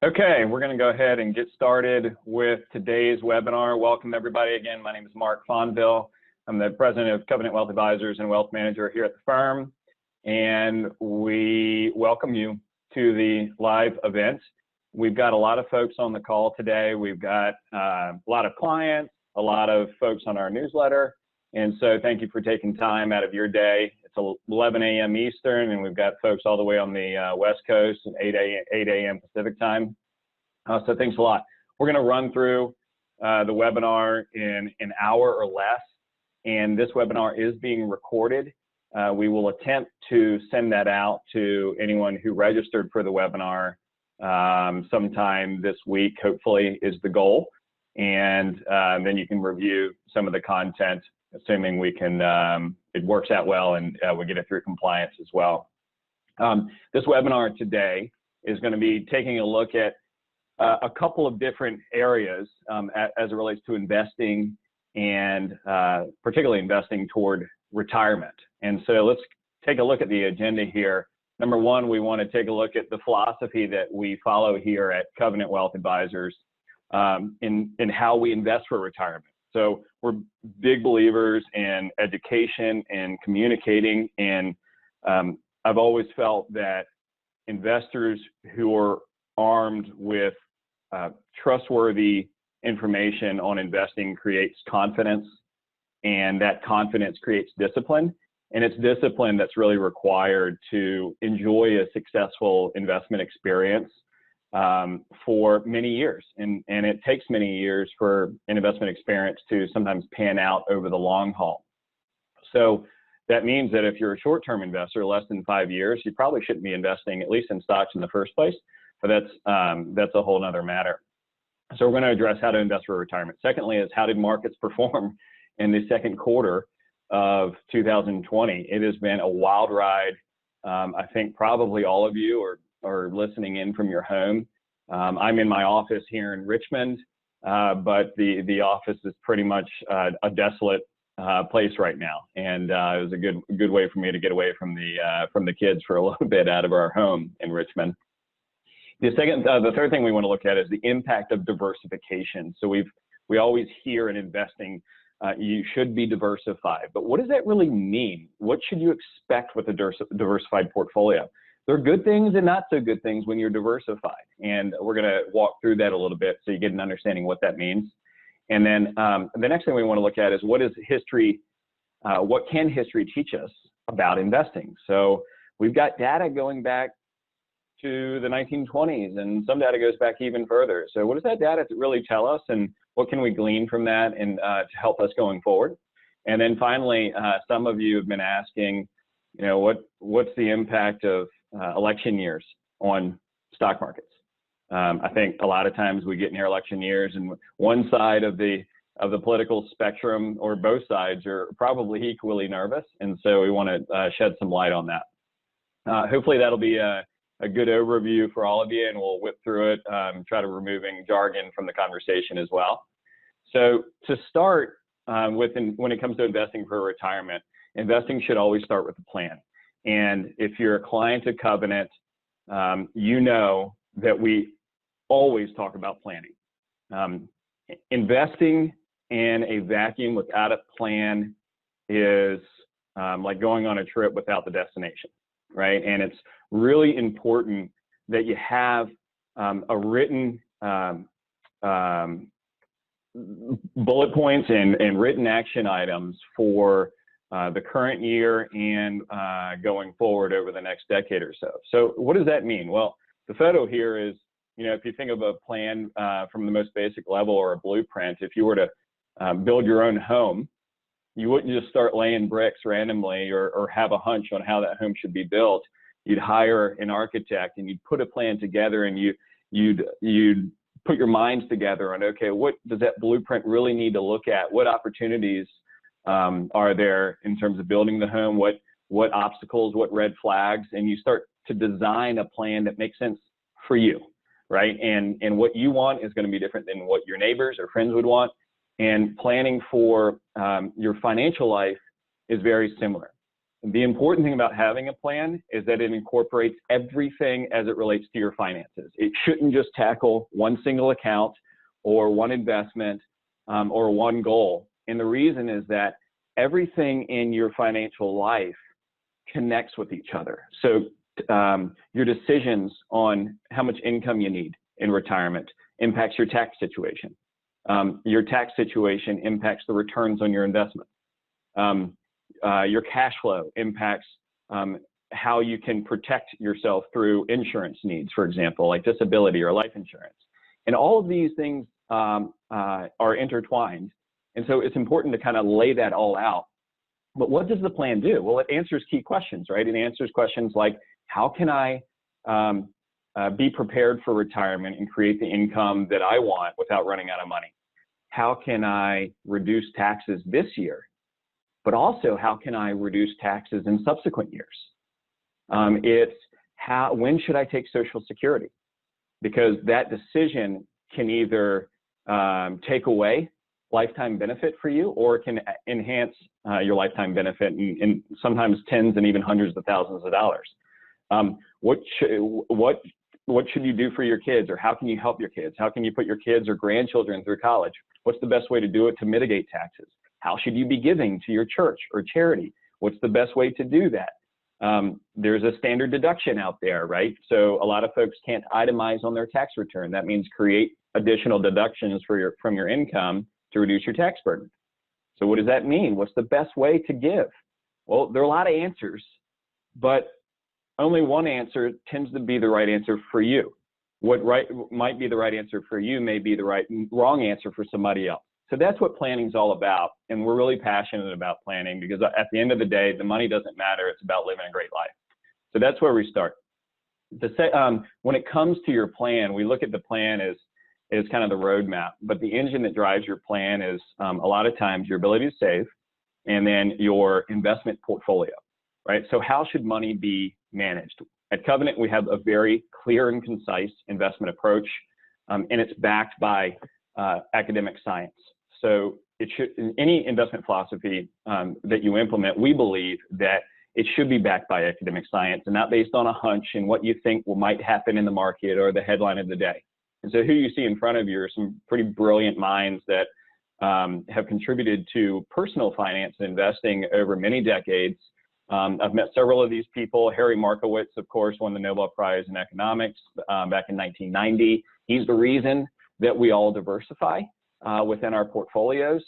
Okay, we're going to go ahead and get started with today's webinar. Welcome everybody again. My name is Mark Fonville. I'm the president of Covenant Wealth Advisors and wealth manager here at the firm. And we welcome you to the live event. We've got a lot of folks on the call today. We've got a lot of clients, a lot of folks on our newsletter. And so thank you for taking time out of your day. It's 11 a.m. Eastern, and we've got folks all the way on the West Coast at 8 a.m. Pacific time. So thanks a lot. We're going to run through the webinar in an hour or less, and this webinar is being recorded. We will attempt to send that out to anyone who registered for the webinar sometime this week, hopefully, is the goal. And then you can review some of the content, assuming we can, it works out well and we get it through compliance as well. This webinar today is going to be taking a look at a couple of different areas as it relates to investing and particularly investing toward retirement. And so let's take a look at the agenda here. Number one, we want to take a look at the philosophy that we follow here at Covenant Wealth Advisors in how we invest for retirement. So we're big believers in education and communicating, and I've always felt that investors who are armed with trustworthy information on investing creates confidence, and that confidence creates discipline, and it's discipline that's really required to enjoy a successful investment experience for many years, and it takes many years for an investment experience to sometimes pan out over the long haul. So that means that if you're a short-term investor, less than 5 years, you probably shouldn't be investing at least in stocks in the first place, but that's a whole nother matter. So we're going to address how to invest for retirement. Secondly is how did markets perform in the second quarter of 2020? It has been a wild ride. I think probably all of you are listening in from your home. I'm in my office here in Richmond, but the office is pretty much a desolate place right now, and it was a good way for me to get away from the kids for a little bit out of our home in Richmond. The third thing we want to look at is the impact of diversification. So we always hear in investing, you should be diversified, but what does that really mean? What should you expect with a diversified portfolio? There are good things and not so good things when you're diversified, and we're going to walk through that a little bit so you get an understanding what that means. And then the next thing we want to look at is what can history teach us about investing? So we've got data going back to the 1920s, and some data goes back even further. So what does that data really tell us, and what can we glean from that and to help us going forward? And then finally, some of you have been asking, what's the impact of election years on stock markets? I think a lot of times we get near election years, and one side of the political spectrum, or both sides, are probably equally nervous, and so we want to shed some light on that. Hopefully that'll be a good overview for all of you, and we'll whip through it, try to removing jargon from the conversation as well. So to start when it comes to investing for retirement, investing should always start with a plan. And if you're a client of Covenant, you know that we always talk about planning. Investing in a vacuum without a plan is like going on a trip without the destination, right? And it's really important that you have a written bullet points and written action items for the current year and going forward over the next decade or so. So what does that mean? Well, the photo here is, if you think of a plan from the most basic level, or a blueprint, if you were to build your own home, you wouldn't just start laying bricks randomly or have a hunch on how that home should be built. You'd hire an architect, and you'd put a plan together, and you'd put your minds together on, okay, what does that blueprint really need to look at? What opportunities are there in terms of building the home? What obstacles, what red flags? And you start to design a plan that makes sense for you, right? And what you want is going to be different than what your neighbors or friends would want. And planning for your financial life is very similar. The important thing about having a plan is that it incorporates everything as it relates to your finances. It shouldn't just tackle one single account or one investment or one goal. And the reason is that everything in your financial life connects with each other. So your decisions on how much income you need in retirement impacts your tax situation. Your tax situation impacts the returns on your investment. Your cash flow impacts how you can protect yourself through insurance needs, for example, like disability or life insurance. And all of these things are intertwined. And so it's important to kind of lay that all out. But what does the plan do? Well, it answers key questions, right? It answers questions like, how can I be prepared for retirement and create the income that I want without running out of money? How can I reduce taxes this year? But also, how can I reduce taxes in subsequent years? It's when should I take Social Security? Because that decision can either take away lifetime benefit for you, or it can enhance your lifetime benefit in sometimes tens and even hundreds of thousands of dollars. What should you do for your kids, or how can you help your kids? How can you put your kids or grandchildren through college? What's the best way to do it to mitigate taxes? How should you be giving to your church or charity? What's the best way to do that? There's a standard deduction out there, right? So a lot of folks can't itemize on their tax return. That means create additional deductions from your income to reduce your tax burden. So what does that mean? What's the best way to give? Well, there are a lot of answers, but only one answer tends to be the right answer for you. What might be the right answer for you may be the wrong answer for somebody else. So that's what planning is all about. And we're really passionate about planning because at the end of the day, the money doesn't matter. It's about living a great life. So that's where we start. When it comes to your plan, we look at the plan as kind of the roadmap, but the engine that drives your plan is a lot of times your ability to save and then your investment portfolio, right? So how should money be managed? At Covenant, we have a very clear and concise investment approach, and it's backed by academic science. So in any investment philosophy that you implement, we believe that it should be backed by academic science and not based on a hunch and what you think might happen in the market or the headline of the day. And so who you see in front of you are some pretty brilliant minds that have contributed to personal finance and investing over many decades. I've met several of these people. Harry Markowitz, of course, won the Nobel Prize in economics back in 1990. He's the reason that we all diversify within our portfolios.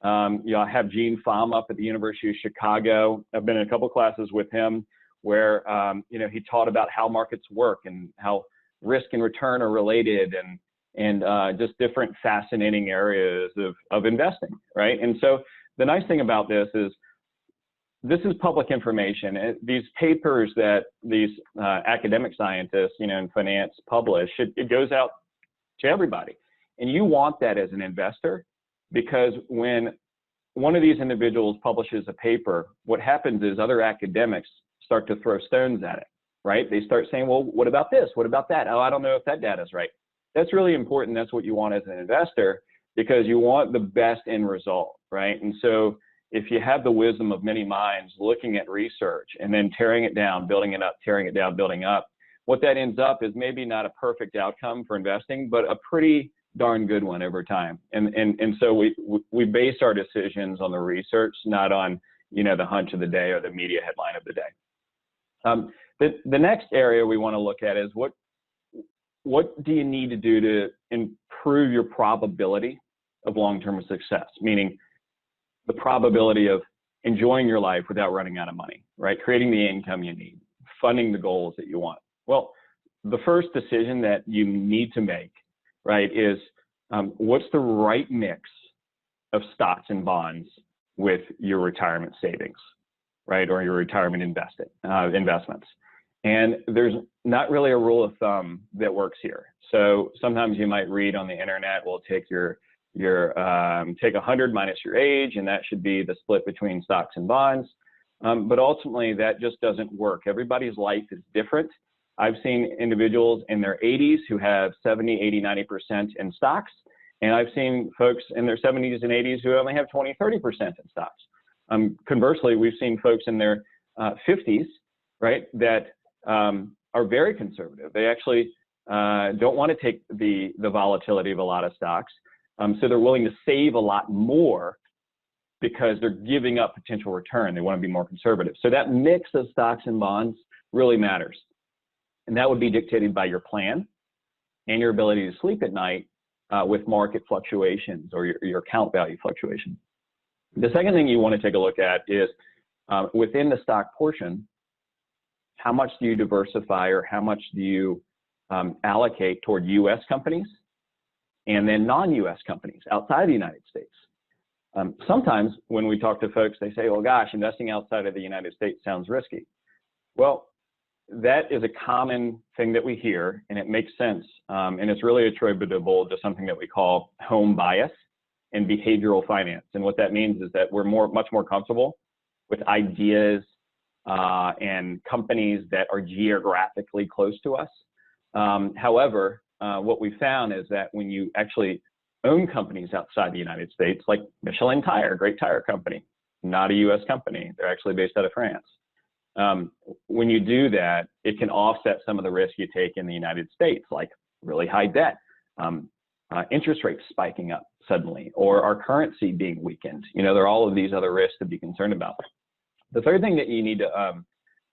I have Gene Pham up at the University of Chicago. I've been in a couple classes with him where he taught about how markets work and how risk and return are related and just different fascinating areas of investing, right? And so the nice thing about this is public information. These papers that these academic scientists, in finance publish, it goes out to everybody. And you want that as an investor, because when one of these individuals publishes a paper, what happens is other academics start to throw stones at it, right? They start saying, well, what about this? What about that? Oh, I don't know if that data is right. That's really important. That's what you want as an investor, because you want the best end result, right? And so if you have the wisdom of many minds looking at research and then tearing it down, building it up, tearing it down, building up, what that ends up is maybe not a perfect outcome for investing, but a pretty darn good one over time. And so we base our decisions on the research, not on, the hunch of the day or the media headline of the day. The next area we want to look at is what do you need to do to improve your probability of long-term success, meaning the probability of enjoying your life without running out of money, right? Creating the income you need, funding the goals that you want. Well, the first decision that you need to make, right, is what's the right mix of stocks and bonds with your retirement savings, right, or your retirement investments. And there's not really a rule of thumb that works here. So sometimes you might read on the internet, well, take take 100 minus your age, and that should be the split between stocks and bonds. But ultimately, that just doesn't work. Everybody's life is different. I've seen individuals in their 80s who have 70, 80, 90% in stocks. And I've seen folks in their 70s and 80s who only have 20, 30% in stocks. Conversely, we've seen folks in their 50s, right, that are very conservative. They actually don't want to take the volatility of a lot of stocks. So they're willing to save a lot more because they're giving up potential return. They want to be more conservative. So that mix of stocks and bonds really matters. And that would be dictated by your plan and your ability to sleep at night with market fluctuations or your account value fluctuation. The second thing you want to take a look at is within the stock portion, how much do you diversify or how much do you allocate toward U.S. companies and then non-U.S. companies outside the United States? Sometimes when we talk to folks, they say, well, gosh, investing outside of the United States sounds risky. Well, that is a common thing that we hear, and it makes sense. And it's really attributable to something that we call home bias and behavioral finance. And what that means is that we're much more comfortable with ideas and companies that are geographically close to us. However, what we found is that when you actually own companies outside the United States, like Michelin Tire, great tire company, not a U.S. company. They're actually based out of France. When you do that, it can offset some of the risk you take in the United States, like really high debt, interest rates spiking up suddenly, or our currency being weakened. You know, there are all of these other risks to be concerned about. The third thing that you need to,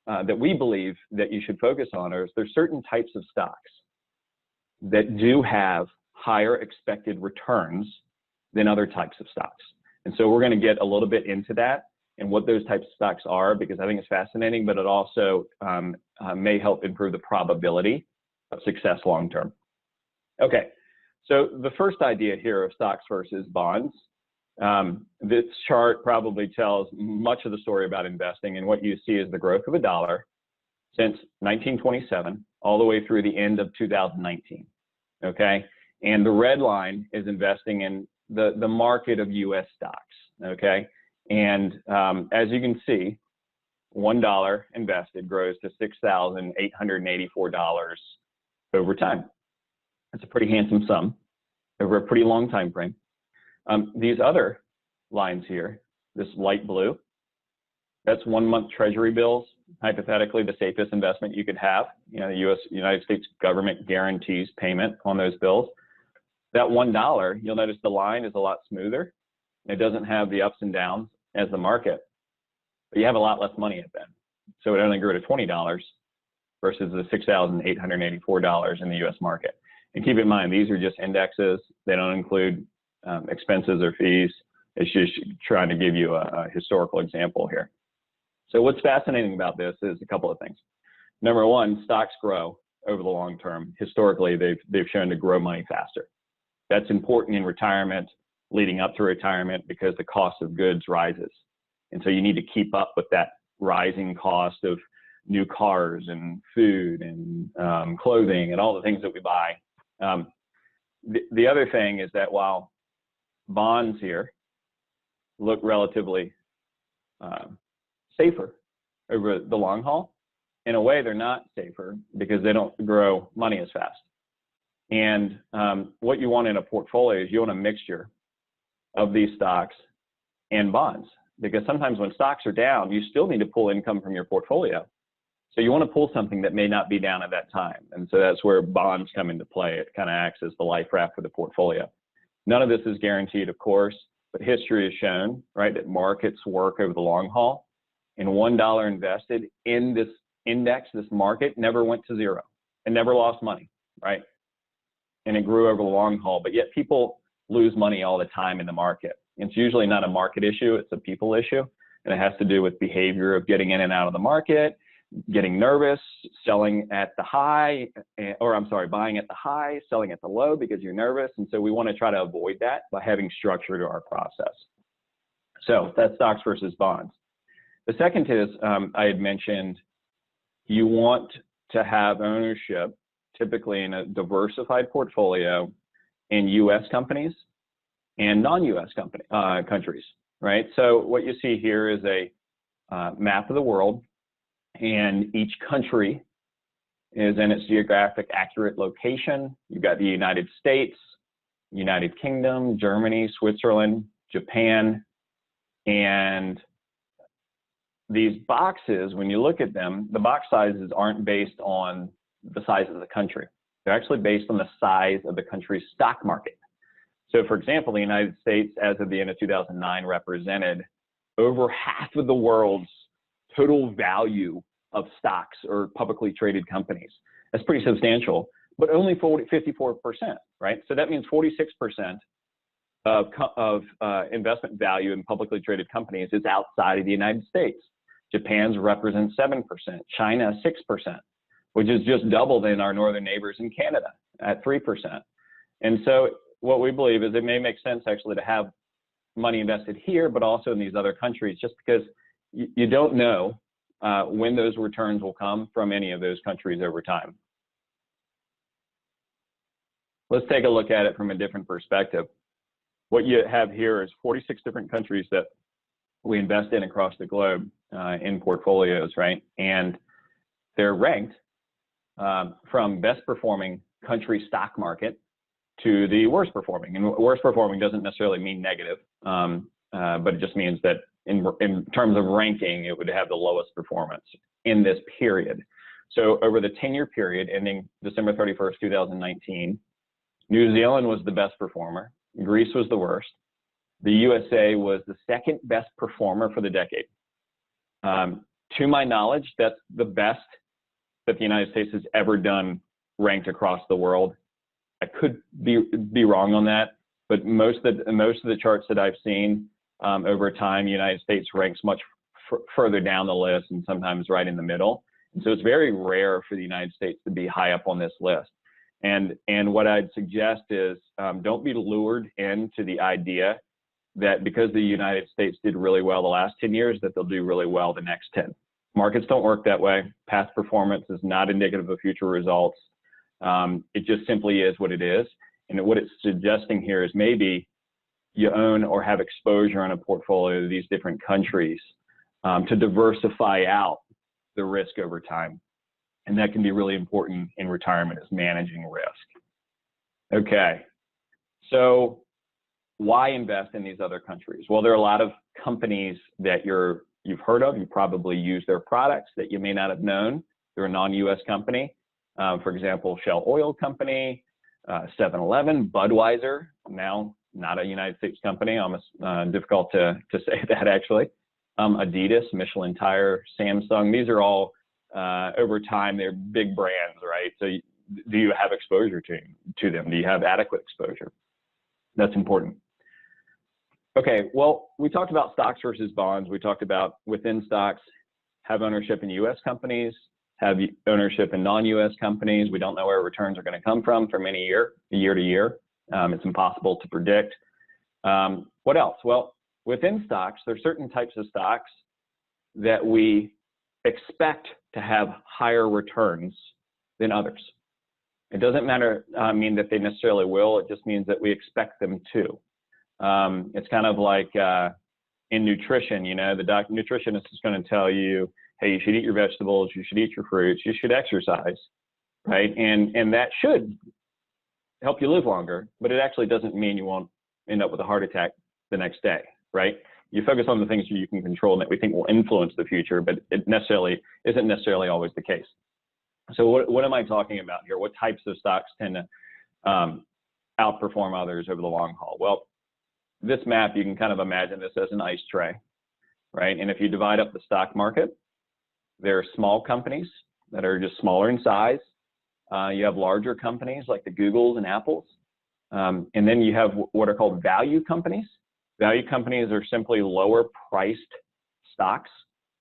that we believe that you should focus on is there's certain types of stocks that do have higher expected returns than other types of stocks. And so we're going to get a little bit into that and what those types of stocks are, because I think it's fascinating, but it also may help improve the probability of success long term. Okay, so the first idea here of stocks versus bonds. This chart probably tells much of the story about investing, and what you see is the growth of a dollar since 1927 all the way through the end of 2019. Okay, and the red line is investing in the market of U.S. stocks. Okay, and as you can see, $1 invested grows to $6,884 over time. That's a pretty handsome sum over a pretty long time frame. These other lines here, this light blue, that's 1 month treasury bills, hypothetically the safest investment you could have. You know, the United States government guarantees payment on those bills. That $1, you'll notice the line is a lot smoother. It doesn't have the ups and downs as the market, but you have a lot less money at then. So it only grew to $20 versus the $6,884 in the U.S. market. And keep in mind, these are just indexes. They don't include expenses or fees. It's just trying to give you a historical example here. So what's fascinating about this is a couple of things. Number one, stocks grow over the long term. Historically, they've shown to grow money faster. That's important in retirement, leading up to retirement, because the cost of goods rises. And so you need to keep up with that rising cost of new cars and food and clothing and all the things that we buy. The other thing is that while bonds here look relatively safer over the long haul, in a way they're not safer because they don't grow money as fast. And what you want in a portfolio is you want a mixture of these stocks and bonds, because sometimes when stocks are down, you still need to pull income from your portfolio. So you want to pull something that may not be down at that time. And so that's where bonds come into play. It kind of acts as the life raft for the portfolio. None of this is guaranteed, of course, but history has shown, right, that markets work over the long haul. And $1 invested in this index, this market, never went to zero and never lost money, right? And it grew over the long haul, but yet people lose money all the time in the market. It's usually not a market issue, it's a people issue. And it has to do with behavior of getting in and out of the market, getting nervous, selling at the high, buying at the high, selling at the low because you're nervous. And so we want to try to avoid that by having structure to our process. So that's stocks versus bonds. The second is, I had mentioned, you want to have ownership, typically in a diversified portfolio, in U.S. companies and non-U.S. countries, right? So what you see here is a map of the world, and each country is in its geographic accurate location. You've got the United States, United Kingdom, Germany, Switzerland, Japan, and these boxes, when you look at them, the box sizes aren't based on the size of the country. They're actually based on the size of the country's stock market. So for example, the United States, as of the end of 2009, represented over half of the world's total value of stocks or publicly traded companies. That's pretty substantial, but only 54%, right? So that means 46% of investment value in publicly traded companies is outside of the United States. Japan's represents 7%, China 6%, which is just double than our northern neighbors in Canada at 3%. And so what we believe is it may make sense actually to have money invested here, but also in these other countries, just because you don't know when those returns will come from any of those countries over time. Let's take a look at it from a different perspective. What you have here is 46 different countries that we invest in across the globe in portfolios, right? And they're ranked from best performing country stock market to the worst performing. And worst performing doesn't necessarily mean negative, but it just means that in terms of ranking, it would have the lowest performance in this period. So over the 10-year period ending December 31st, 2019, New Zealand was the best performer. Greece was the worst. The USA was the second best performer for the decade. To my knowledge, that's the best that the United States has ever done ranked across the world. I could be wrong on that, but most of the charts that I've seen over time, the United States ranks much further down the list and sometimes right in the middle. And so it's very rare for the United States to be high up on this list. And what I'd suggest is don't be lured into the idea that because the United States did really well the last 10 years, that they'll do really well the next 10. Markets don't work that way. Past performance is not indicative of future results. It just simply is what it is. And what it's suggesting here is maybe you own or have exposure on a portfolio of these different countries to diversify out the risk over time. And that can be really important in retirement, is managing risk. Okay, so why invest in these other countries? Well, there are a lot of companies that you've heard of. You probably use their products that you may not have known. They're a non-US company. For example, Shell Oil Company, 7-Eleven, Budweiser, now not a United States company, almost difficult to say that actually. Adidas, Michelin Tire, Samsung, these are all over time, they're big brands, right? So do you have exposure to them? Do you have adequate exposure? That's important. Okay, well, we talked about stocks versus bonds. We talked about within stocks, have ownership in US companies, have ownership in non-US companies. We don't know where returns are going to come from year to year. It's impossible to predict. What else? Well, within stocks, there are certain types of stocks that we expect to have higher returns than others. It doesn't mean that they necessarily will. It just means that we expect them to. It's kind of like in nutrition, you know, the nutritionist is going to tell you, hey, you should eat your vegetables, you should eat your fruits, you should exercise, right? And that should help you live longer, but it actually doesn't mean you won't end up with a heart attack the next day, right? You focus on the things that you can control and that we think will influence the future, but it isn't necessarily always the case. So what am I talking about here? What types of stocks tend to outperform others over the long haul? Well, this map, you can kind of imagine this as an ice tray, right? And if you divide up the stock market, there are small companies that are just smaller in size. You have larger companies like the Googles and Apples. And then you have what are called value companies. Value companies are simply lower priced stocks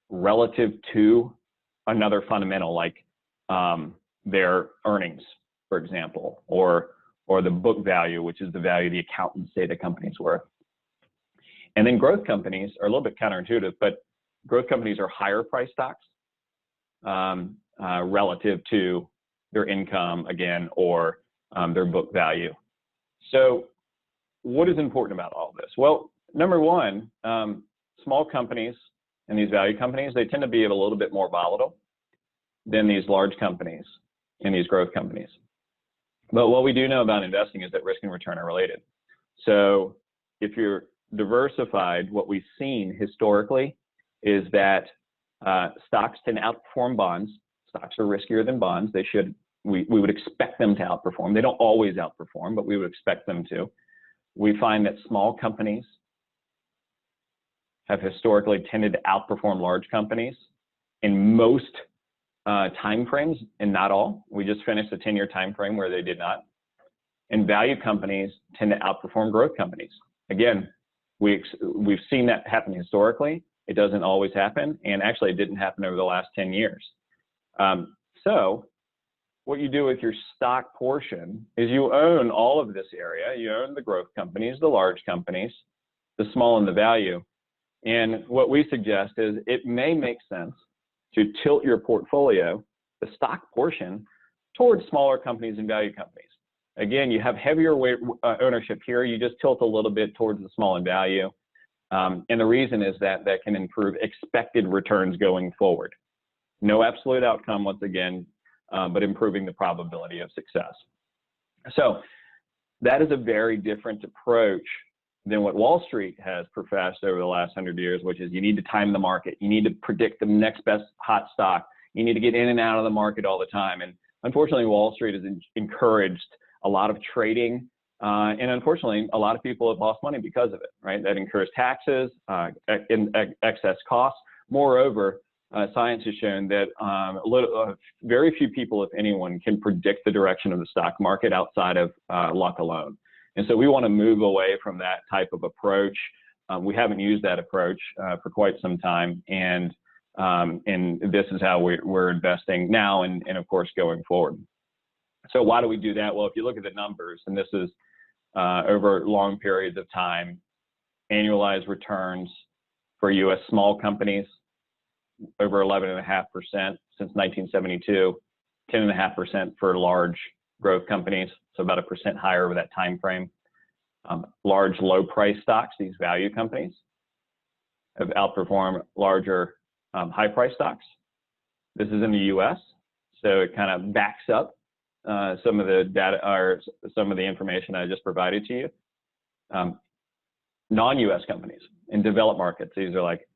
relative to another fundamental, like their earnings, for example, or the book value, which is the value the accountants say the company's worth. And then growth companies are a little bit counterintuitive, but growth companies are higher priced stocks relative to their income, again, or their book value. So what is important about all this? Well, number one, small companies and these value companies, they tend to be a little bit more volatile than these large companies and these growth companies. But what we do know about investing is that risk and return are related. So if you're diversified, what we've seen historically is that Stocks tend to outperform bonds. Stocks are riskier than bonds. They should. We would expect them to outperform. They don't always outperform, but we would expect them to. We find that small companies have historically tended to outperform large companies in most time frames, and not all. We just finished a 10-year time frame where they did not. And value companies tend to outperform growth companies. Again, we've seen that happen historically. It doesn't always happen, and actually it didn't happen over the last 10 years. So what you do with your stock portion is you own all of this area. You own the growth companies, the large companies, the small and the value. And what we suggest is it may make sense to tilt your portfolio, the stock portion, towards smaller companies and value companies. Again, you have heavier weight ownership here. You just tilt a little bit towards the small and value. And the reason is that that can improve expected returns going forward. No absolute outcome, once again, but improving the probability of success. So that is a very different approach than what Wall Street has professed over the last 100 years, which is you need to time the market. You need to predict the next best hot stock. You need to get in and out of the market all the time. And unfortunately, Wall Street has encouraged a lot of trading. And unfortunately, a lot of people have lost money because of it, right? That incurs taxes, excess costs. Moreover, science has shown that very few people, if anyone, can predict the direction of the stock market outside of luck alone. And so we want to move away from that type of approach. We haven't used that approach for quite some time, and this is how we're investing now and of course going forward. So why do we do that? Well, if you look at the numbers, and this is over long periods of time, annualized returns for U.S. small companies over 11.5% since 1972, 10.5% for large growth companies, so about 1% higher over that time frame. Large low price stocks, these value companies, have outperformed larger high price stocks. This is in the U.S., so it kind of backs up some of the data or some of the information I just provided to you. Non-U.S. companies in developed markets, these are like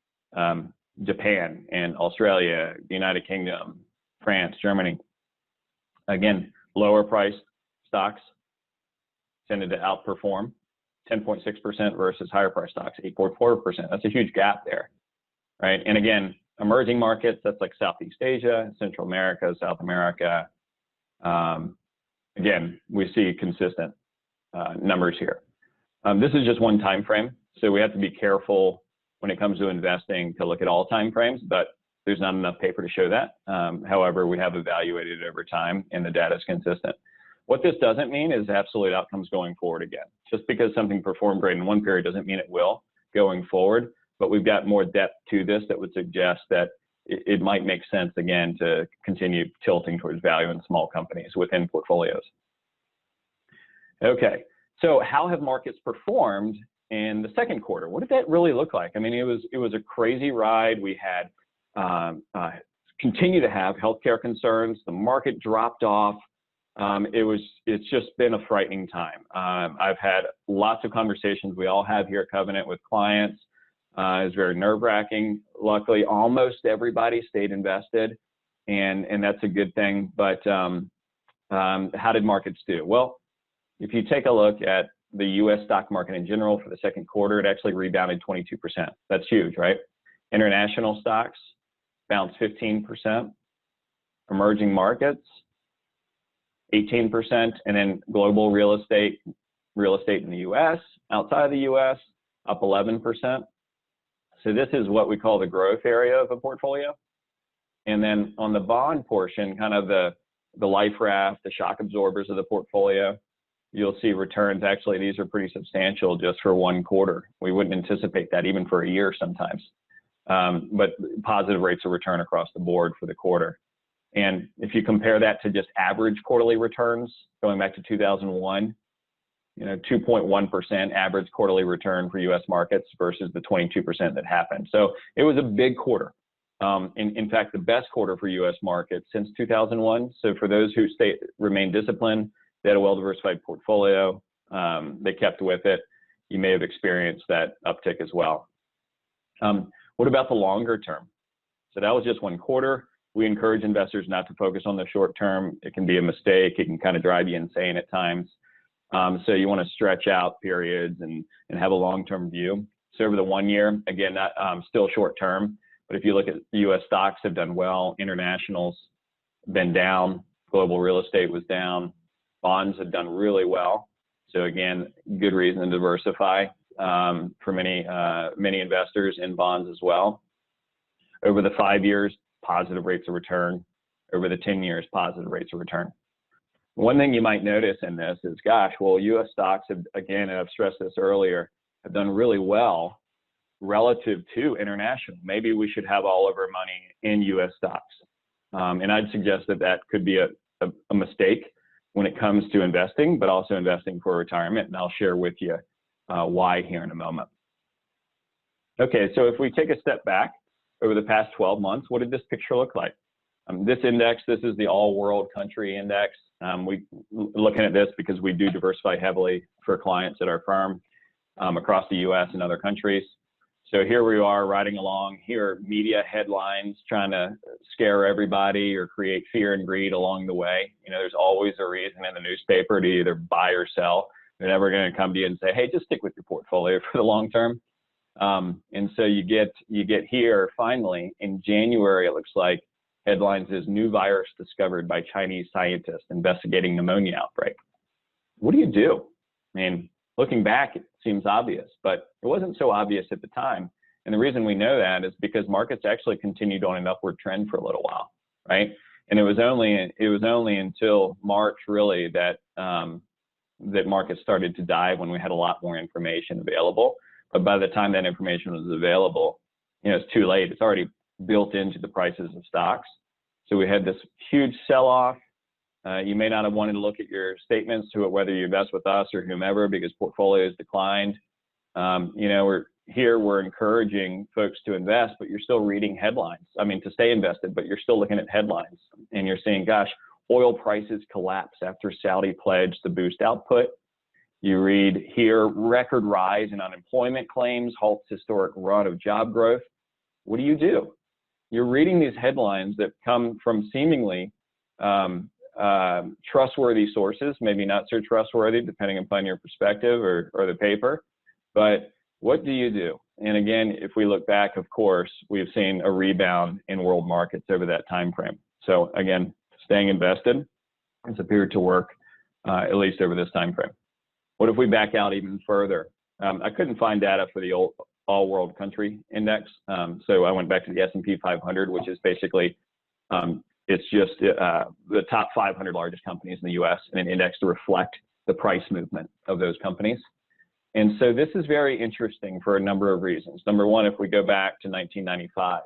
Japan and Australia, the United Kingdom, France, Germany. Again, lower priced stocks tended to outperform 10.6% versus higher priced stocks, 8.4%. That's a huge gap there, right? And again, emerging markets, that's like Southeast Asia, Central America, South America. Again, we see consistent numbers here. This is just one time frame, so we have to be careful when it comes to investing to look at all time frames, but there's not enough paper to show that. However, we have evaluated it over time, and the data is consistent. What this doesn't mean is absolute outcomes going forward again. Just because something performed great in one period doesn't mean it will going forward, but we've got more depth to this that would suggest that it might make sense again to continue tilting towards value in small companies within portfolios. Okay, so how have markets performed in the second quarter? What did that really look like? I mean, it was a crazy ride. We had continue to have healthcare concerns. The market dropped off. It's just been a frightening time. I've had lots of conversations we all have here at Covenant with clients. It's very nerve-wracking. Luckily, almost everybody stayed invested, and that's a good thing. But how did markets do? Well, if you take a look at the U.S. stock market in general for the second quarter, it actually rebounded 22%. That's huge, right? International stocks bounced 15%. Emerging markets, 18%, and then global real estate in the U.S., outside of the U.S., up 11%. So this is what we call the growth area of a portfolio. And then on the bond portion, kind of the life raft, the shock absorbers of the portfolio, you'll see returns. Actually, these are pretty substantial just for one quarter. We wouldn't anticipate that even for a year sometimes. But positive rates of return across the board for the quarter. And if you compare that to just average quarterly returns, going back to 2001, 2.1% average quarterly return for U.S. markets versus the 22% that happened. So it was a big quarter. In fact, the best quarter for U.S. markets since 2001. So for those who remain disciplined, they had a well-diversified portfolio, they kept with it, you may have experienced that uptick as well. What about the longer term? So that was just one quarter. We encourage investors not to focus on the short term. It can be a mistake. It can kind of drive you insane at times. So you want to stretch out periods and have a long-term view. So over the 1 year, again, not still short term, but if you look at U.S. stocks have done well, internationals been down, global real estate was down, bonds have done really well. So again, good reason to diversify for many investors in bonds as well. Over the 5 years, positive rates of return. Over the 10 years, positive rates of return. One thing you might notice in this is, gosh, well, U.S. stocks have, again, and I've stressed this earlier, have done really well relative to international. Maybe we should have all of our money in U.S. stocks. And I'd suggest that that could be a mistake when it comes to investing, but also investing for retirement. And I'll share with you why here in a moment. Okay, so if we take a step back over the past 12 months, what did this picture look like? This index, this is the all world country index. We looking at this because we do diversify heavily for clients at our firm across the US and other countries. So here we are riding along. Here are media headlines trying to scare everybody or create fear and greed along the way. You know, there's always a reason in the newspaper to either buy or sell. They're never going to come to you and say, hey, just stick with your portfolio for the long term. And so you get here finally in January, it looks like, headlines is new virus discovered by Chinese scientists investigating pneumonia outbreak. What do you do? I mean, looking back, it seems obvious, but it wasn't so obvious at the time. And the reason we know that is because markets actually continued on an upward trend for a little while, right? And it was only until March really that that markets started to dive when we had a lot more information available. But by the time that information was available, you know, it's too late. It's already built into the prices of stocks. So we had this huge sell-off. You may not have wanted to look at your statements to it, whether you invest with us or whomever, because portfolios declined. You know, we're encouraging folks to invest, but you're still reading headlines. I mean, to stay invested, but you're still looking at headlines and you're saying, gosh, oil prices collapse after Saudi pledged to boost output. You read here, record rise in unemployment claims, halts historic run of job growth. What do? You're reading these headlines that come from seemingly trustworthy sources, maybe not so trustworthy, depending upon your perspective or the paper. But what do you do? And again, if we look back, of course, we've seen a rebound in world markets over that time frame. So again, staying invested has appeared to work at least over this time frame. What if we back out even further? I couldn't find data for the all world country index. So I went back to the S&P 500, which is basically, it's just the top 500 largest companies in the US and an index to reflect the price movement of those companies. And so this is very interesting for a number of reasons. Number one, if we go back to 1995,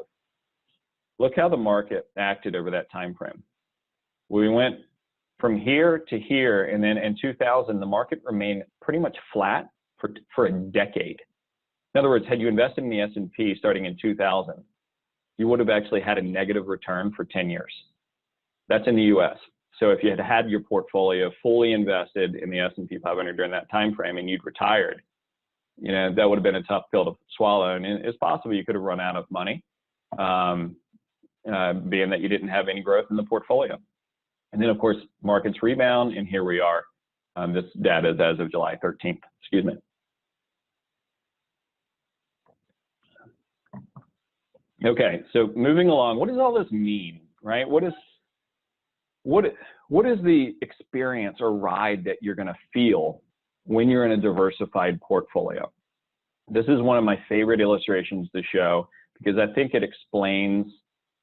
look how the market acted over that time frame. We went from here to here, and then in 2000, the market remained pretty much flat for a decade. In other words, had you invested in the S&P starting in 2000, you would have actually had a negative return for 10 years. That's in the US. So if you had had your portfolio fully invested in the S&P 500 during that time frame and you'd retired, you know, that would have been a tough pill to swallow. And it's possible you could have run out of money, being that you didn't have any growth in the portfolio. And then, of course, markets rebound, and here we are. This data is as of July 13th. Excuse me. Okay, so moving along, what does all this mean, right? What is the experience or ride that you're going to feel when you're in a diversified portfolio? This is one of my favorite illustrations to show because I think it explains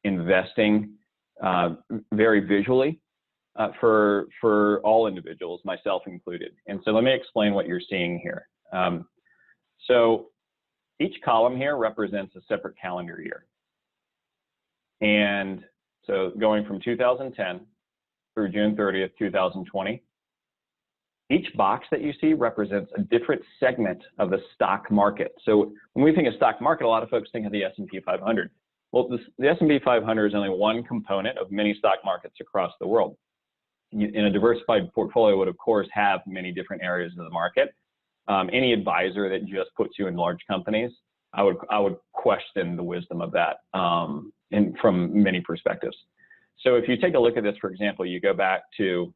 investing very visually for all individuals, myself included. And so let me explain what you're seeing here. So each column here represents a separate calendar year. And so going from 2010 through June 30th, 2020, each box that you see represents a different segment of the stock market. So when we think of stock market, a lot of folks think of the S&P 500. Well, the S&P 500 is only one component of many stock markets across the world. In a diversified portfolio would, of course, have many different areas of the market. Any advisor that just puts you in large companies I would question the wisdom of that and from many perspectives. So if you take a look at this, for example, you go back to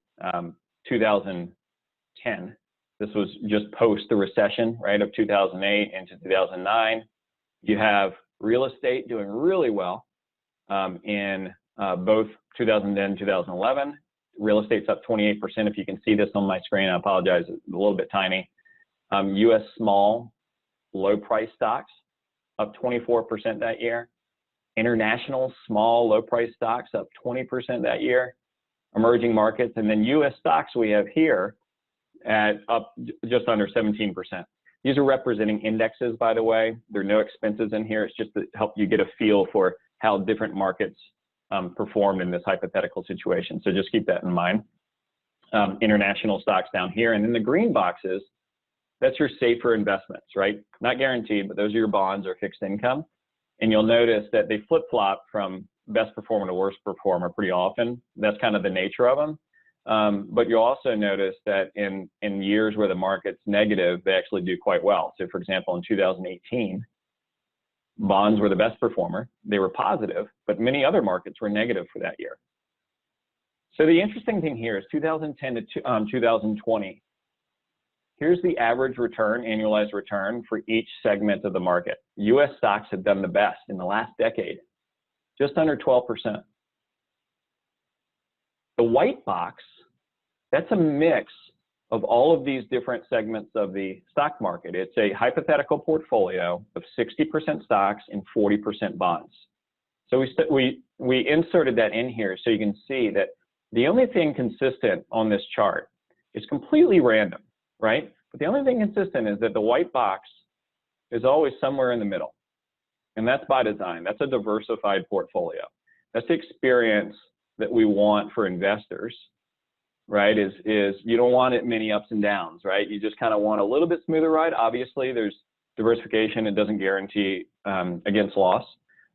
2010. This was just post the recession, right, of 2008 into 2009. You have real estate doing really well in both 2010 and 2011. Real estate's up 28%. If you can see this on my screen, I apologize, it's a little bit tiny. U.S. small, low price stocks up 24% that year. International small, low price stocks up 20% that year. Emerging markets, and then U.S. stocks we have here at up just under 17%. These are representing indexes, by the way. There are no expenses in here. It's just to help you get a feel for how different markets performed in this hypothetical situation. So just keep that in mind. International stocks down here, and then the green boxes, that's your safer investments, right? Not guaranteed, but those are your bonds or fixed income. And you'll notice that they flip-flop from best performer to worst performer pretty often. That's kind of the nature of them. But you'll also notice that in years where the market's negative, they actually do quite well. So for example, in 2018, bonds were the best performer. They were positive, but many other markets were negative for that year. So the interesting thing here is 2010 to 2020. Here's the average return, annualized return for each segment of the market. U.S. stocks have done the best in the last decade, just under 12%. The white box, that's a mix of all of these different segments of the stock market. It's a hypothetical portfolio of 60% stocks and 40% bonds. So we inserted that in here so you can see that the only thing consistent on this chart is completely random, right? But the only thing consistent is that the white box is always somewhere in the middle. And that's by design. That's a diversified portfolio. That's the experience that we want for investors, right? Is you don't want it many ups and downs, right? You just kind of want a little bit smoother ride. Obviously, there's diversification. It doesn't guarantee against loss.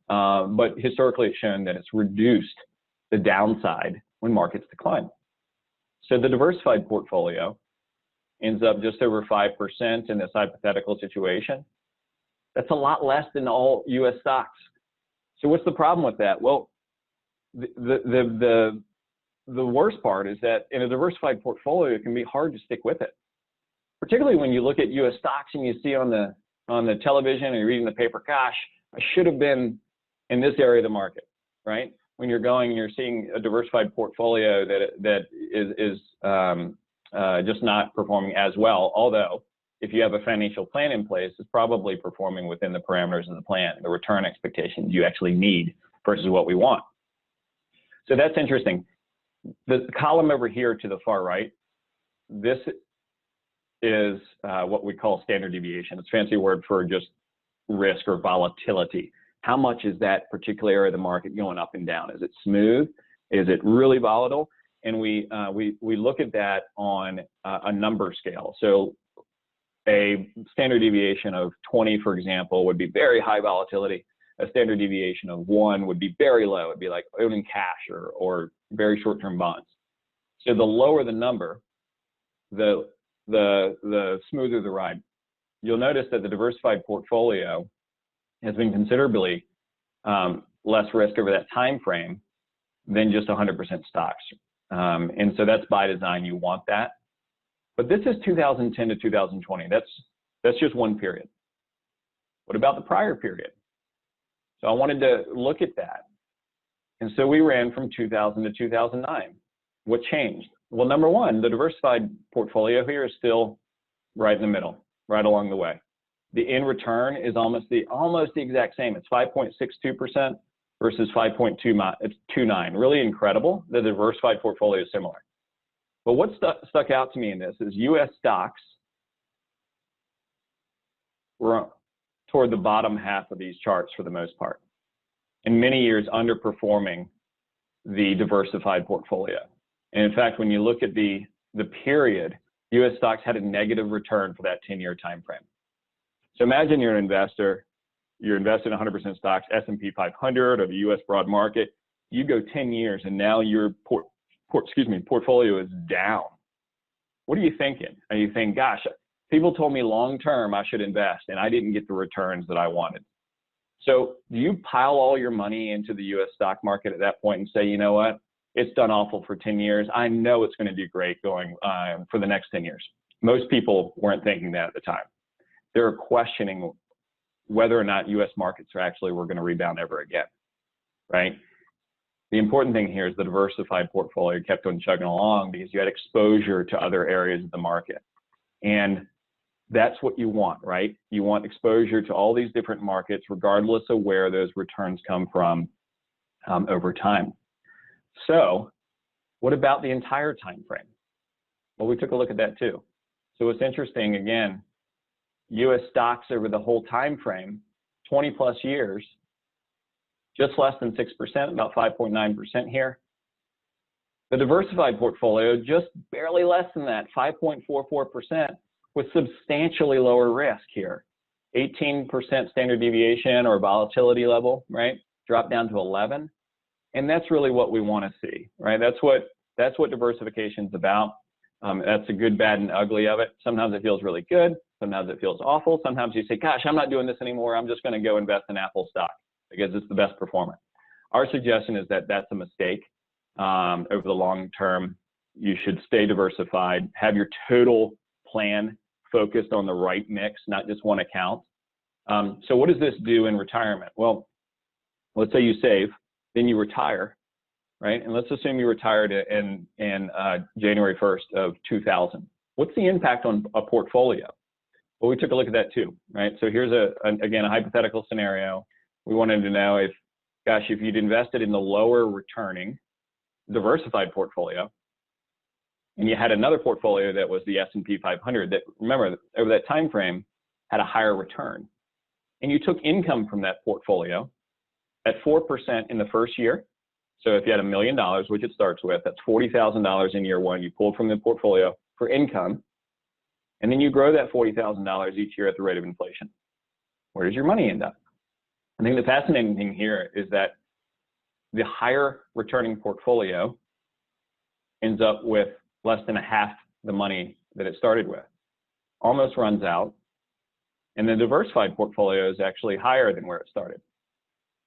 But historically, it's shown that it's reduced the downside when markets decline. So the diversified portfolio ends up just over 5% in this hypothetical situation. That's a lot less than all U.S. stocks. So what's the problem with that? Well, the worst part is that in a diversified portfolio, it can be hard to stick with it, particularly when you look at U.S. stocks and you see on the television and you're reading the paper, gosh, I should have been in this area of the market, right? When you're going and you're seeing a diversified portfolio that is just not performing as well, although if you have a financial plan in place, it's probably performing within the parameters of the plan, the return expectations you actually need versus what we want. So that's interesting. The column over here to the far right, this is what we call standard deviation. It's a fancy word for just risk or volatility. How much is that particular area of the market going up and down? Is it smooth? Is it really volatile? And we look at that on a number scale. So a standard deviation of 20, for example, would be very high volatility. A standard deviation of 1 would be very low. It'd be like owning cash or very short-term bonds. So the lower the number, the smoother the ride. You'll notice that the diversified portfolio has been considerably less risk over that time frame than just 100% stocks. And so that's by design. You want that. But this is 2010 to 2020. That's just one period. What about the prior period? So I wanted to look at that. And so we ran from 2000 to 2009. What changed? Well, number one, the diversified portfolio here is still right in the middle, right along the way. The in return is almost the exact same. It's 5.62% versus 5.29. Really incredible. The diversified portfolio is similar. But what stuck out to me in this is U.S. stocks were toward the bottom half of these charts for the most part. In many years, underperforming the diversified portfolio. And in fact, when you look at the period, U.S. stocks had a negative return for that 10-year time frame. So imagine you're an investor, you're invested in 100% stocks, S&P 500 or the U.S. broad market. You go 10 years and now your portfolio is down. What are you thinking? Are you thinking, gosh, People told me long-term I should invest, and I didn't get the returns that I wanted. So do you pile all your money into the U.S. stock market at that point and say, you know what, it's done awful for 10 years. I know it's going to do great going for the next 10 years. Most people weren't thinking that at the time. They were questioning whether or not U.S. markets were going to rebound ever again, right? The important thing here is the diversified portfolio kept on chugging along because you had exposure to other areas of the market. And that's what you want, right? You want exposure to all these different markets, regardless of where those returns come from over time. So what about the entire time frame? Well, we took a look at that too. So what's interesting, again, U.S. stocks over the whole time frame, 20 plus years, just less than 6%, about 5.9% here. The diversified portfolio, just barely less than that, 5.44%, with substantially lower risk here. 18% standard deviation or volatility level, right? Drop down to 11. And that's really what we want to see, right? That's what diversification is about. That's the good, bad, and ugly of it. Sometimes it feels really good. Sometimes it feels awful. Sometimes you say, gosh, I'm not doing this anymore. I'm just going to go invest in Apple stock because it's the best performer. Our suggestion is that that's a mistake. Over the long term, you should stay diversified, have your total plan focused on the right mix, not just one account. So what does this do in retirement? Well, let's say you save, then you retire, right? And let's assume you retired in January 1st of 2000. What's the impact on a portfolio? Well, we took a look at that too, right? So here's again, a hypothetical scenario. We wanted to know if you'd invested in the lower returning diversified portfolio, and you had another portfolio that was the S&P 500 that, remember, over that time frame had a higher return, and you took income from that portfolio at 4% in the first year. So if you had $1 million, which it starts with, that's $40,000 in year one you pulled from the portfolio for income, and then you grow that $40,000 each year at the rate of inflation. Where does your money end up? I think the fascinating thing here is that the higher returning portfolio ends up with less than half the money that it started with, almost runs out, and the diversified portfolio is actually higher than where it started,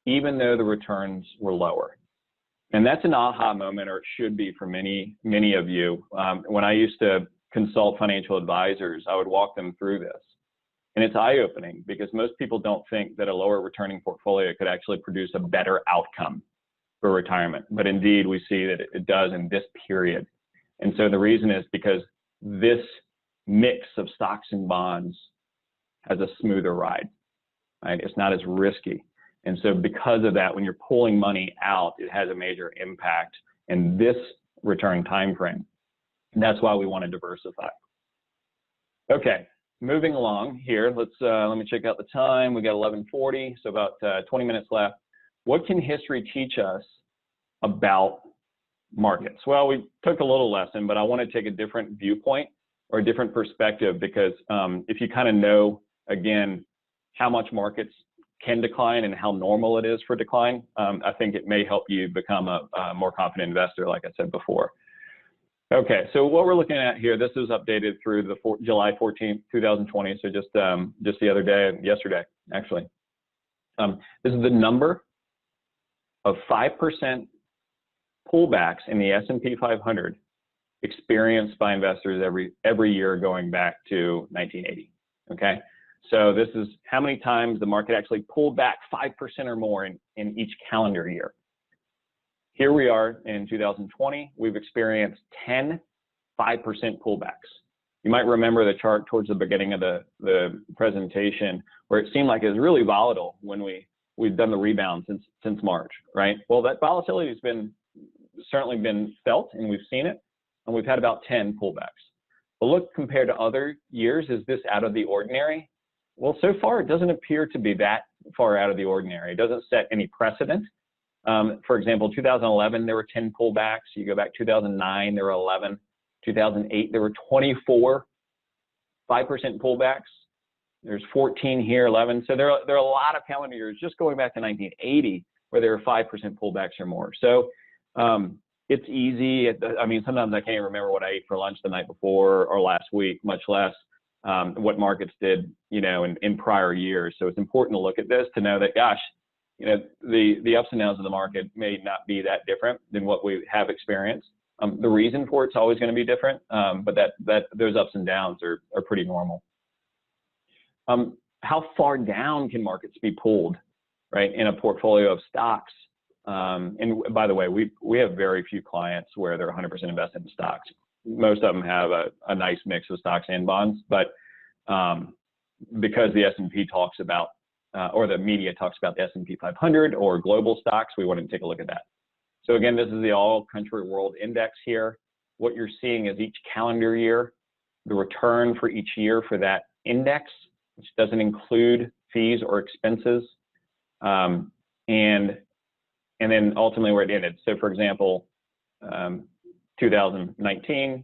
even though the returns were lower. And that's an aha moment, or it should be for many, many of you. When I used to consult financial advisors, I would walk them through this. And it's eye-opening because most people don't think that a lower returning portfolio could actually produce a better outcome for retirement. But indeed, we see that it does in this period. And so the reason is because this mix of stocks and bonds has a smoother ride, right? It's not as risky. And so because of that, when you're pulling money out, it has a major impact in this return time frame. And that's why we want to diversify. Okay, moving along here, let me check out the time. We got 11:40, so about 20 minutes left. What can history teach us about markets? Well, we took a little lesson, but I want to take a different viewpoint or a different perspective because if you kind of know, again, how much markets can decline and how normal it is for decline, I think it may help you become a more confident investor, like I said before. Okay, so what we're looking at here, this is updated through the July 14th, 2020, so just the other day, yesterday, actually. This is the number of 5% pullbacks in the S&P 500 experienced by investors every year going back to 1980, okay? So this is how many times the market actually pulled back 5% or more in each calendar year. Here we are in 2020, we've experienced 10 5% pullbacks. You might remember the chart towards the beginning of the presentation where it seemed like it was really volatile when we've done the rebound since March, right? Well, that volatility has certainly been felt and we've seen it, and we've had about 10 pullbacks. But look, compared to other years, is this out of the ordinary? Well, so far it doesn't appear to be that far out of the ordinary. It doesn't set any precedent. For example, 2011, there were 10 pullbacks. You go back 2009, there were 11. 2008, there were 24 5% pullbacks. There's 14 here, 11. So there are a lot of calendar years just going back to 1980 where there are 5% pullbacks or more. So it's easy. I mean, sometimes I can't even remember what I ate for lunch the night before or last week, much less what markets did, in prior years. So it's important to look at this to know that, gosh, the ups and downs of the market may not be that different than what we have experienced. The reason for it's always going to be different, but that those ups and downs are pretty normal. How far down can markets be pulled, right, in a portfolio of stocks? And by the way, we have very few clients where they're 100% invested in stocks. Most of them have a nice mix of stocks and bonds, but because the S&P talks about, or the media talks about the S&P 500 or global stocks, we wanted to take a look at that. So again, this is the All Country World Index here. What you're seeing is each calendar year, the return for each year for that index, which doesn't include fees or expenses, and then ultimately where it ended. So for example, 2019,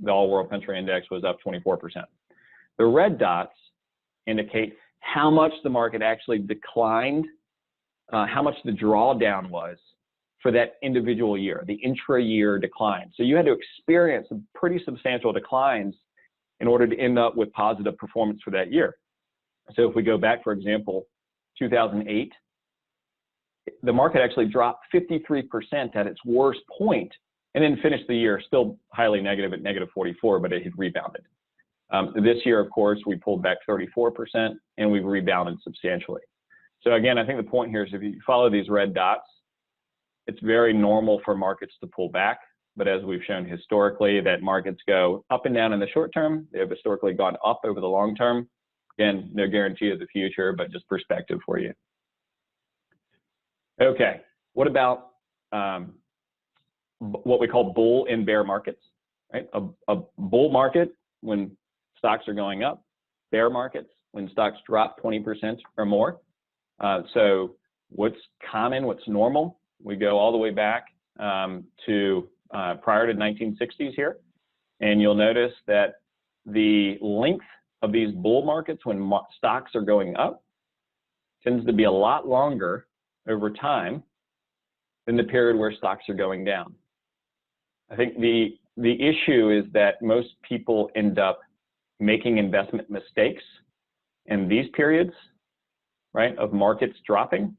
the All World Country Index was up 24%. The red dots indicate how much the market actually declined, how much the drawdown was for that individual year, the intra-year decline. So you had to experience some pretty substantial declines in order to end up with positive performance for that year. So if we go back, for example, 2008, the market actually dropped 53% at its worst point, and then finished the year still highly negative at -44, but it had rebounded. This year, of course, we pulled back 34%, and we've rebounded substantially. So again, I think the point here is if you follow these red dots, it's very normal for markets to pull back. But as we've shown historically, that markets go up and down in the short term. They have historically gone up over the long term. Again, no guarantee of the future, but just perspective for you. Okay, what about what we call bull and bear markets, right? A bull market when stocks are going up, bear markets when stocks drop 20% or more. So what's common, what's normal? We go all the way back to prior to 1960s here, and you'll notice that the length of these bull markets when stocks are going up tends to be a lot longer over time than the period where stocks are going down. I think the issue is that most people end up making investment mistakes in these periods, right, of markets dropping,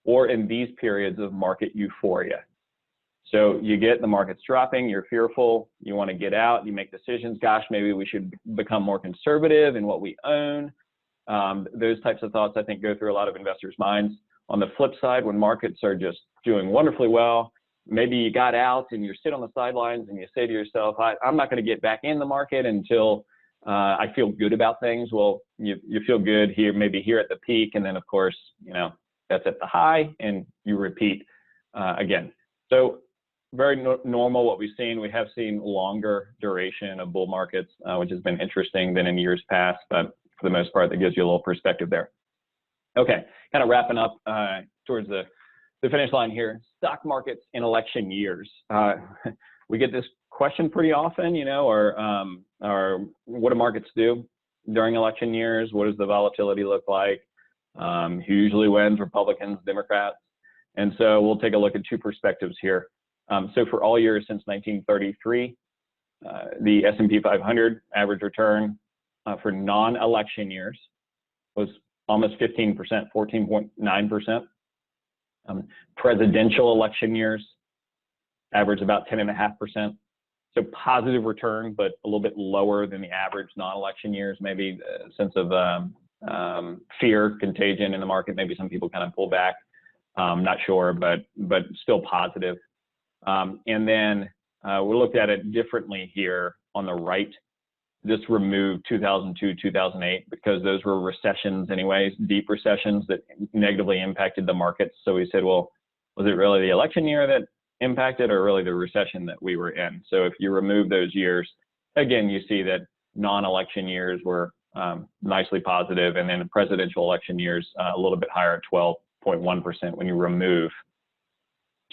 or in these periods of market euphoria. So you get the markets dropping, you're fearful, you want to get out, you make decisions, gosh, maybe we should become more conservative in what we own. Those types of thoughts, I think, go through a lot of investors' minds. On the flip side, when markets are just doing wonderfully well, maybe you got out and you sit on the sidelines and you say to yourself, I'm not going to get back in the market until I feel good about things. Well, you feel good here, maybe here at the peak, and then of course, that's at the high, and you repeat again. So very normal what we've seen. We have seen longer duration of bull markets, which has been interesting than in years past, but for the most part, that gives you a little perspective there. Okay, kind of wrapping up towards the finish line here. Stock markets in election years. We get this question pretty often, or what do markets do during election years? What does the volatility look like? Who usually wins, Republicans, Democrats? And so we'll take a look at two perspectives here. So for all years since 1933, the S&P 500 average return for non-election years was almost 15%, 14.9%. Presidential election years average about 10.5%. So positive return, but a little bit lower than the average non-election years. Maybe a sense of fear, contagion in the market. Maybe some people kind of pull back. Not sure, but still positive. And then we looked at it differently here on the right. Just remove 2002, 2008, because those were recessions anyways, deep recessions that negatively impacted the markets. So we said, well, was it really the election year that impacted, or really the recession that we were in? So if you remove those years, again, you see that non-election years were nicely positive, and then the presidential election years a little bit higher at 12.1% when you remove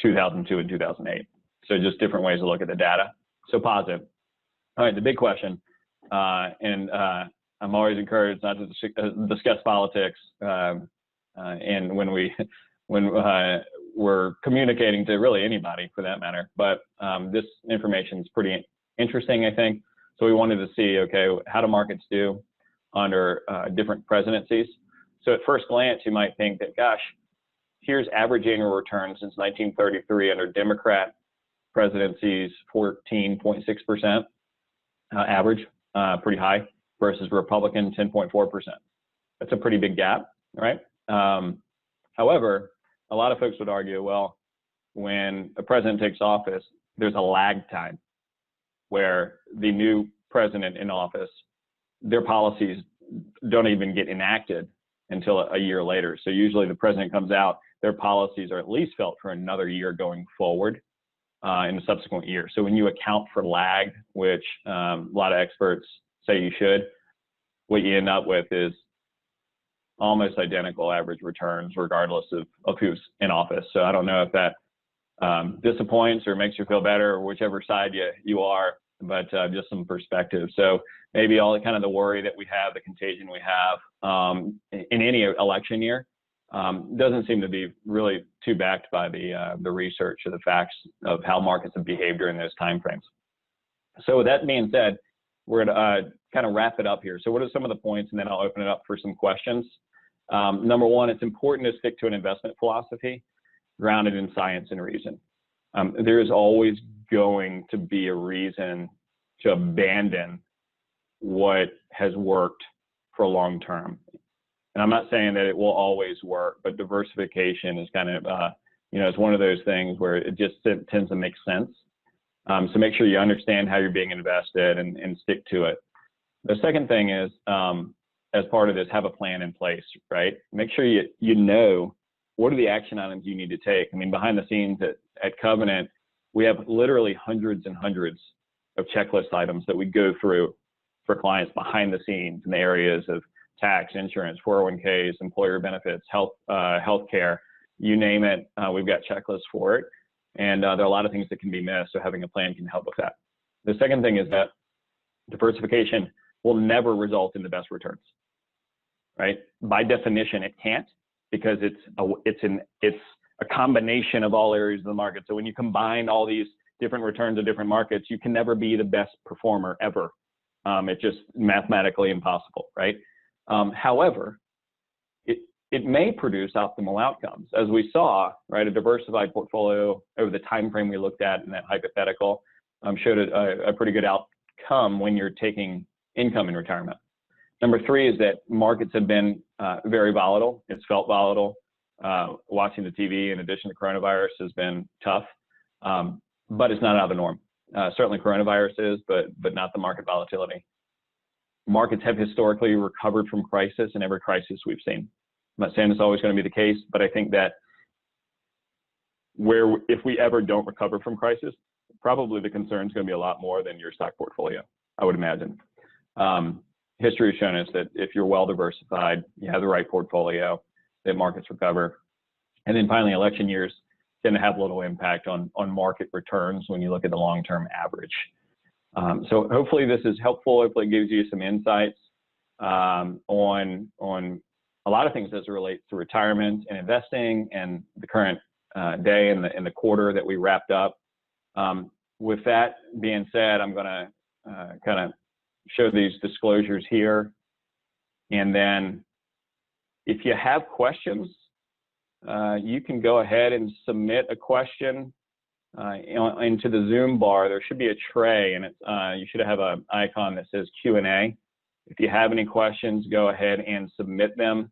2002 and 2008. So just different ways to look at the data. So positive. All right, the big question, and I'm always encouraged not to discuss politics, and when we're communicating to really anybody for that matter. But this information is pretty interesting, I think. So we wanted to see, okay, how do markets do? under different presidencies. So at first glance, you might think that, gosh, here's average annual return since 1933 under Democrat presidencies, 14.6% average, pretty high, versus Republican, 10.4%. That's a pretty big gap, right? However, a lot of folks would argue, well, when a president takes office, there's a lag time where the new president in office, their policies don't even get enacted until a year later. So usually the president comes out, their policies are at least felt for another year going forward in the subsequent year. So when you account for lag, which a lot of experts say you should, what you end up with is almost identical average returns regardless of who's in office. So I don't know if that disappoints or makes you feel better, or whichever side you are, but just some perspective. So maybe all kind of the worry that we have, the contagion we have in any election year doesn't seem to be really too backed by the research or the facts of how markets have behaved during those timeframes. So with that being said, we're going to kind of wrap it up here. So what are some of the points, and then I'll open it up for some questions. Number one, it's important to stick to an investment philosophy grounded in science and reason. There is always going to be a reason to abandon what has worked for long term. And I'm not saying that it will always work, but diversification is kind of, it's one of those things where it just tends to make sense. So make sure you understand how you're being invested and stick to it. The second thing is, as part of this, have a plan in place, right? Make sure you know what are the action items you need to take. I mean, behind the scenes at Covenant, we have literally hundreds and hundreds of checklist items that we go through for clients behind the scenes in the areas of tax, insurance, 401ks, employer benefits, healthcare, you name it, we've got checklists for it. And there are a lot of things that can be missed, so having a plan can help with that. The second thing is that diversification will never result in the best returns, right? By definition, it can't, because it's a combination of all areas of the market. So when you combine all these different returns of different markets, you can never be the best performer ever. It's just mathematically impossible, right? However, it may produce optimal outcomes. As we saw, right, a diversified portfolio over the time frame we looked at in that hypothetical showed a pretty good outcome when you're taking income in retirement. Number three is that markets have been very volatile. It's felt volatile. Watching the TV in addition to coronavirus has been tough, but it's not out of the norm. Certainly coronavirus is, but not the market volatility. Markets have historically recovered from crisis in every crisis we've seen. I'm not saying it's always going to be the case, but I think that if we ever don't recover from crisis, probably the concern is going to be a lot more than your stock portfolio, I would imagine. History has shown us that if you're well diversified, you have the right portfolio, that markets recover. And then finally, election years tend to have little impact on market returns when you look at the long-term average. So hopefully this is helpful. Hopefully it gives you some insights on a lot of things as it relates to retirement and investing and the current day and the quarter that we wrapped up. With that being said, I'm going to kind of show these disclosures here. And then if you have questions, you can go ahead and submit a question into the Zoom bar. There should be a tray, and you should have an icon that says Q&A. If you have any questions, go ahead and submit them.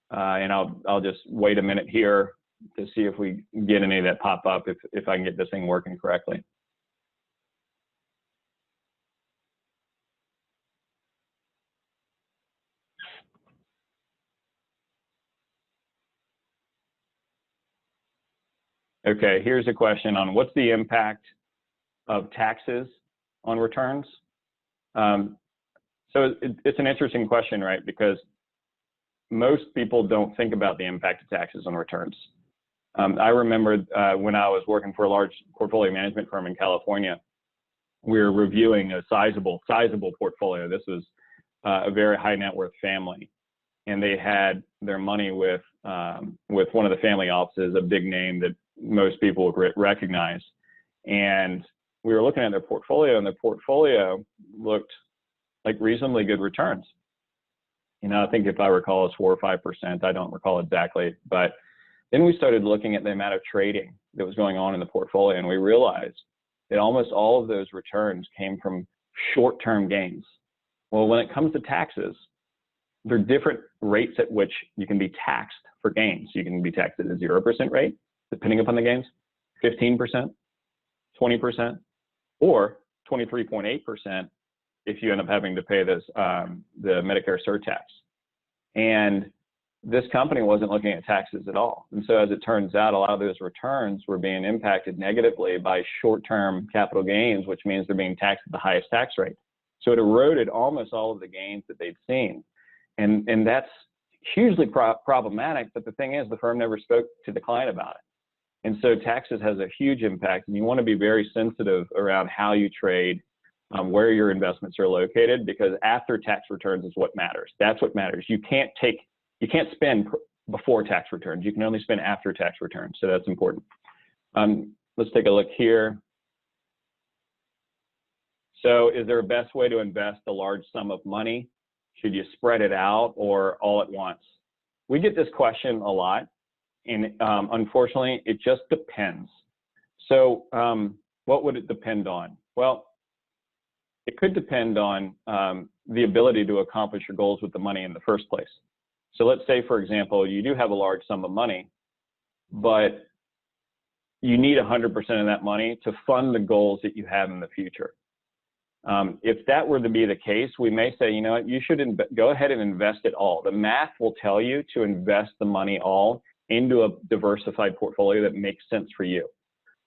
And I'll just wait a minute here to see if we get any that pop up, if I can get this thing working correctly. Okay, here's a question on what's the impact of taxes on returns? So it's an interesting question, right? Because most people don't think about the impact of taxes on returns. I remember when I was working for a large portfolio management firm in California, we were reviewing a sizable portfolio. This was a very high net worth family, and they had their money with one of the family offices, a big name that most people would recognize. And we were looking at their portfolio, and their portfolio looked like reasonably good returns. I think if I recall, it's 4 or 5%. I don't recall exactly. But then we started looking at the amount of trading that was going on in the portfolio, and we realized that almost all of those returns came from short-term gains. Well, when it comes to taxes, there are different rates at which you can be taxed for gains. You can be taxed at a 0% rate, depending upon the gains, 15%, 20%, or 23.8% if you end up having to pay this, the Medicare surtax. And this company wasn't looking at taxes at all. And so as it turns out, a lot of those returns were being impacted negatively by short-term capital gains, which means they're being taxed at the highest tax rate. So it eroded almost all of the gains that they'd seen. And that's hugely problematic, but the thing is, the firm never spoke to the client about it. And so taxes has a huge impact, and you want to be very sensitive around how you trade, where your investments are located, because after tax returns is what matters. That's what matters. You can't spend before tax returns. You can only spend after tax returns. So that's important. Let's take a look here. So is there a best way to invest a large sum of money? Should you spread it out or all at once? We get this question a lot, and unfortunately, it just depends. So what would it depend on? Well, it could depend on the ability to accomplish your goals with the money in the first place. So let's say, for example, you do have a large sum of money, but you need 100% of that money to fund the goals that you have in the future. If that were to be the case, we may say, you know what, you should go ahead and invest it all. The math will tell you to invest the money all into a diversified portfolio that makes sense for you.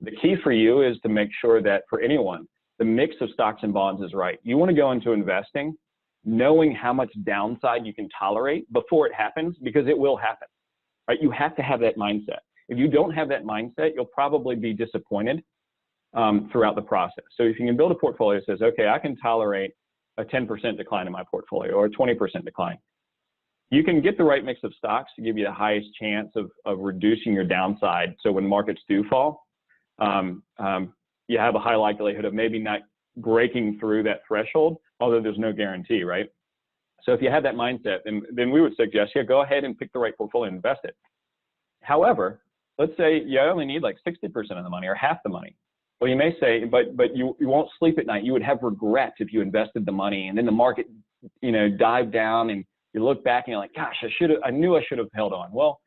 The key for you is to make sure that for anyone, the mix of stocks and bonds is right. You want to go into investing knowing how much downside you can tolerate before it happens, because it will happen, right? You have to have that mindset. If you don't have that mindset, you'll probably be disappointed throughout the process. So if you can build a portfolio that says, okay, I can tolerate a 10% decline in my portfolio or a 20% decline, you can get the right mix of stocks to give you the highest chance of reducing your downside. So when markets do fall, you have a high likelihood of maybe not breaking through that threshold, although there's no guarantee, right? So if you have that mindset, then we would suggest, yeah, go ahead and pick the right portfolio and invest it. However, let's say you only need like 60% of the money or half the money. Well, you may say, but you won't sleep at night. You would have regrets if you invested the money and then the market, dived down, and you look back and you're like, gosh, I knew I should have held on. Well,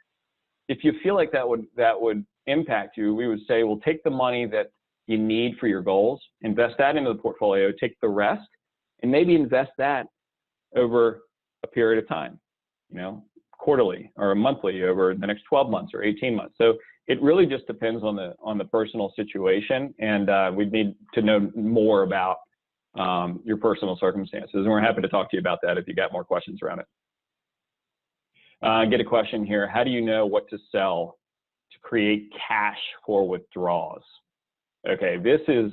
if you feel like that would impact you, we would say, well, take the money that you need for your goals, invest that into the portfolio, take the rest, and maybe invest that over a period of time, quarterly or monthly over the next 12 months or 18 months. So it really just depends on the personal situation, and we'd need to know more about your personal circumstances, and we're happy to talk to you about that if you got more questions around it. I get a question here. How do you know what to sell to create cash for withdrawals? Okay, this is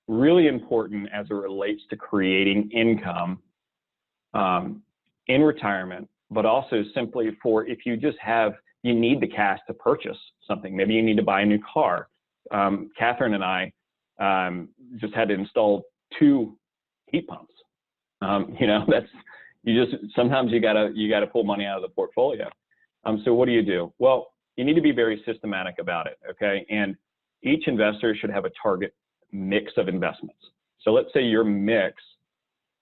really important as it relates to creating income in retirement, but also simply for if you need the cash to purchase something. Maybe you need to buy a new car. Catherine and I just had to install 2 heat pumps. Sometimes you gotta pull money out of the portfolio. So what do you do? Well, you need to be very systematic about it, okay? And each investor should have a target mix of investments. So let's say your mix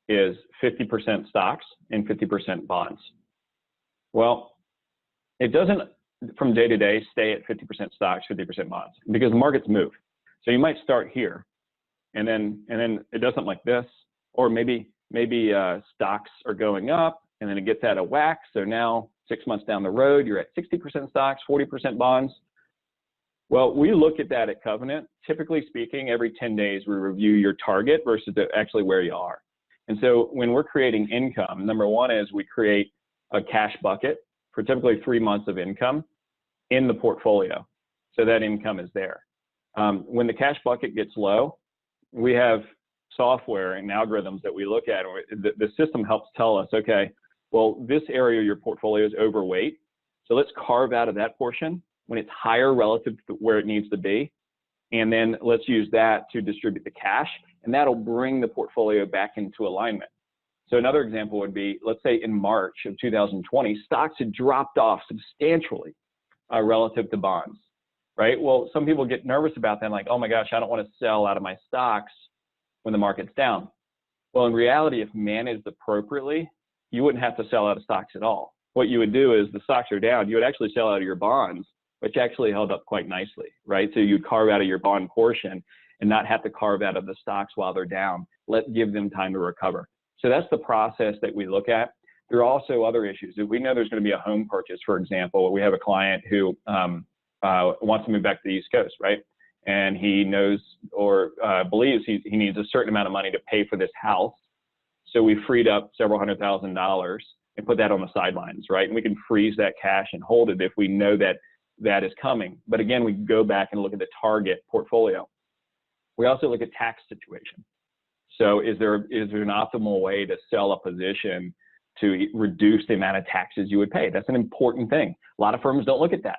is 50% stocks and 50% bonds. Well, it doesn't from day to day stay at 50% stocks, 50% bonds, because the markets move. So you might start here, and then it does something like this, or maybe stocks are going up, and then it gets out of whack. So now 6 months down the road, you're at 60% stocks, 40% bonds. Well, we look at that at Covenant. Typically speaking, every 10 days, we review your target versus actually where you are. And so when we're creating income, number one is we create a cash bucket for typically 3 months of income in the portfolio. So that income is there. When the cash bucket gets low, we have software and algorithms that we look at. The system helps tell us, okay, well, this area of your portfolio is overweight. So let's carve out of that portion when it's higher relative to where it needs to be. And then let's use that to distribute the cash, and that'll bring the portfolio back into alignment. So another example would be, let's say in March of 2020, stocks had dropped off substantially relative to bonds, right? Well, some people get nervous about that, like, oh my gosh, I don't want to sell out of my stocks when the market's down. Well, in reality, if managed appropriately, you wouldn't have to sell out of stocks at all. What you would do is the stocks are down, you would actually sell out of your bonds, which actually held up quite nicely, right? So you'd carve out of your bond portion and not have to carve out of the stocks while they're down. Give them time to recover. So that's the process that we look at. There are also other issues. If we know there's going to be a home purchase, for example, we have a client who wants to move back to the East Coast, right? And he knows or believes he needs a certain amount of money to pay for this house. So we freed up several $100,000 and put that on the sidelines, right? And we can freeze that cash and hold it if we know that that is coming. But again, we go back and look at the target portfolio. We also look at tax situation. So is there an optimal way to sell a position to reduce the amount of taxes you would pay? That's an important thing. A lot of firms don't look at that,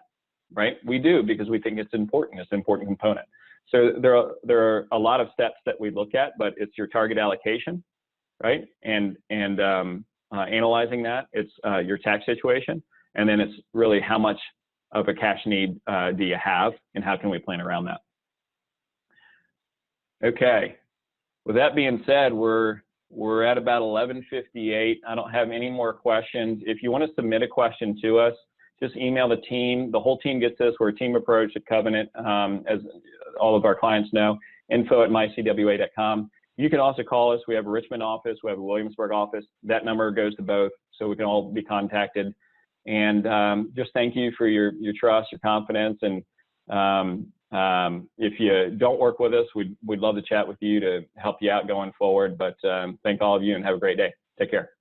right? We do, because we think it's important. It's an important component. So there are a lot of steps that we look at, but it's your target allocation, right? And analyzing that, it's your tax situation, and then it's really how much of a cash need do you have, and how can we plan around that? Okay. With that being said, we're at about 11:58. I don't have any more questions. If you want to submit a question to us, just email the team. The whole team gets this. We're a team approach at Covenant, as all of our clients know, info@mycwa.com. You can also call us. We have a Richmond office. We have a Williamsburg office. That number goes to both, so we can all be contacted. And just thank you for your trust, your confidence. And if you don't work with us, we'd love to chat with you to help you out going forward. But thank all of you and have a great day. Take care.